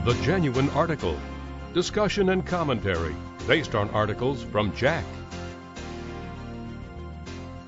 The Genuine Article. Discussion and commentary based on articles from JACC.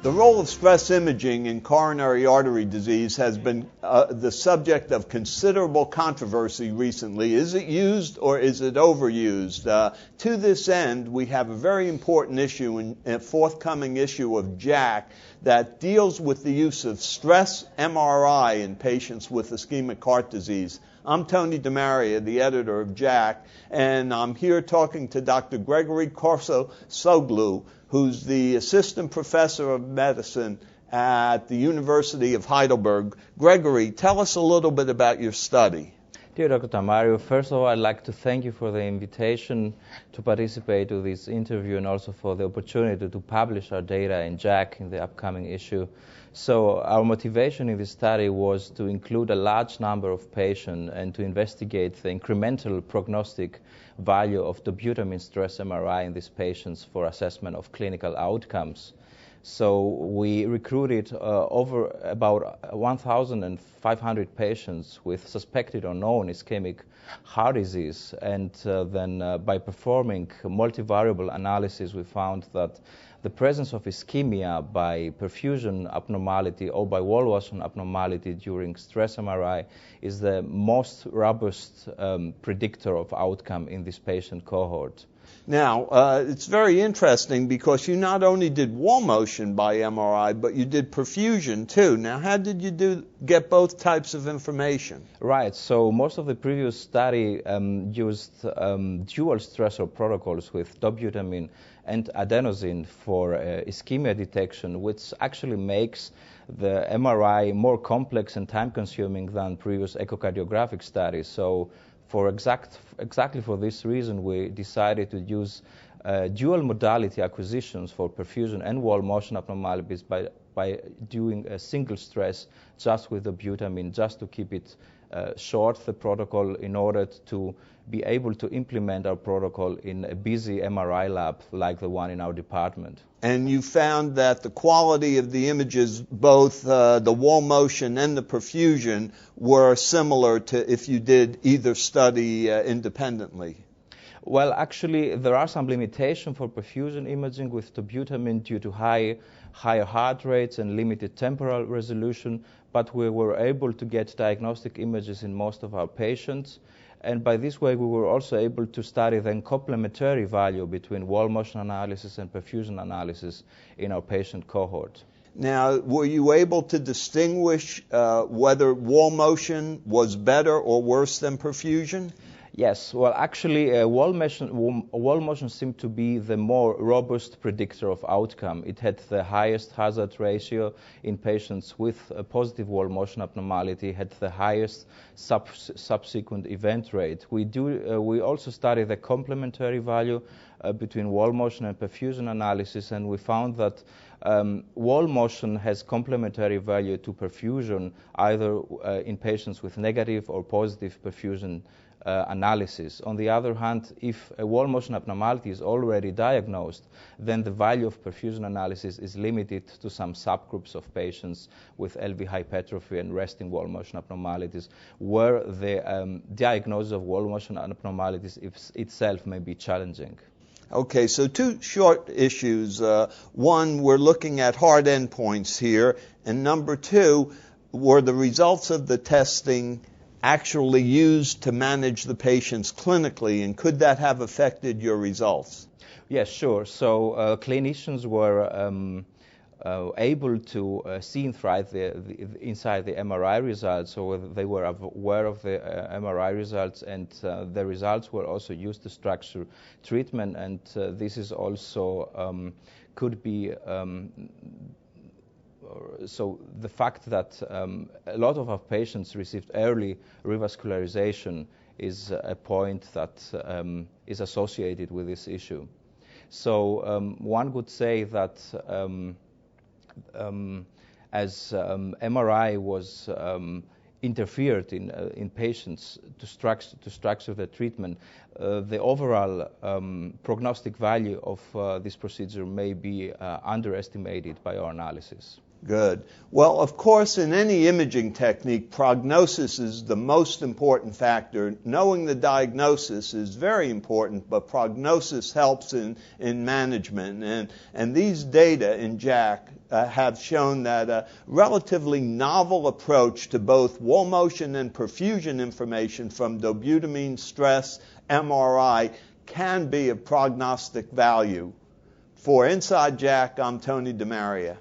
The role of stress imaging in coronary artery disease has been the subject of considerable controversy recently. Is it used or is it overused? To this end, we have a very important issue in a forthcoming issue of JACC that deals with the use of stress MRI in patients with ischemic heart disease. I'm Tony DeMaria, the editor of JACC, and I'm here talking to Dr. Grigorios Korosoglou, who's the assistant professor of medicine at the University of Heidelberg. Gregory, tell us a little bit about your study. Dear Dr. Tamario, first of all, I'd like to thank you for the invitation to participate in this interview and also for the opportunity to publish our data in JACC in the upcoming issue. So our motivation in this study was to include a large number of patients and to investigate the incremental prognostic value of dobutamine stress MRI in these patients for assessment of clinical outcomes. So we recruited over about 1,500 patients with suspected or known ischemic heart disease, and then by performing multivariable analysis, we found that the presence of ischemia by perfusion abnormality or by wall motion abnormality during stress MRI is the most robust predictor of outcome in this patient cohort. Now, it's very interesting because you not only did wall motion by MRI, but you did perfusion too. Now, how did you get both types of information? Right. So most of the previous study used dual stressor protocols with dobutamine and adenosine for ischemia detection, which actually makes the MRI more complex and time-consuming than previous echocardiographic studies. So exactly for this reason, we decided to use dual modality acquisitions for perfusion and wall motion abnormalities by doing a single stress just with the dobutamine, just to keep it short, the protocol, in order to be able to implement our protocol in a busy MRI lab like the one in our department. And you found that the quality of the images, both the wall motion and the perfusion, were similar to if you did either study independently. Well, actually, there are some limitations for perfusion imaging with dobutamine due to higher heart rates and limited temporal resolution, but we were able to get diagnostic images in most of our patients. And by this way, we were also able to study the complementary value between wall motion analysis and perfusion analysis in our patient cohort. Now, were you able to distinguish whether wall motion was better or worse than perfusion? Yes, well, actually, wall motion seemed to be the more robust predictor of outcome. It had the highest hazard ratio in patients with a positive wall motion abnormality, had the highest subsequent event rate. We also studied the complementary value between wall motion and perfusion analysis, and we found that wall motion has complementary value to perfusion, either in patients with negative or positive perfusion analysis. On the other hand, if a wall motion abnormality is already diagnosed, then the value of perfusion analysis is limited to some subgroups of patients with LV hypertrophy and resting wall motion abnormalities, where the diagnosis of wall motion abnormalities itself may be challenging. Okay, so two short issues. One, we're looking at hard endpoints here, and number two, were the results of the testing actually used to manage the patients clinically, and could that have affected your results? Yes, sure. So clinicians were able to see inside the MRI results, so they were aware of the MRI results, and the results were also used to structure treatment, and this is also could be so the fact that a lot of our patients received early revascularization is a point that is associated with this issue. So one could say that as MRI was interfered in patients to structure the treatment, the overall prognostic value of this procedure may be underestimated by our analysis. Good. Well, of course, in any imaging technique, prognosis is the most important factor. Knowing the diagnosis is very important, but prognosis helps in management. And these data in JACC have shown that a relatively novel approach to both wall motion and perfusion information from dobutamine stress MRI can be of prognostic value. For Inside JACC, I'm Tony DeMaria.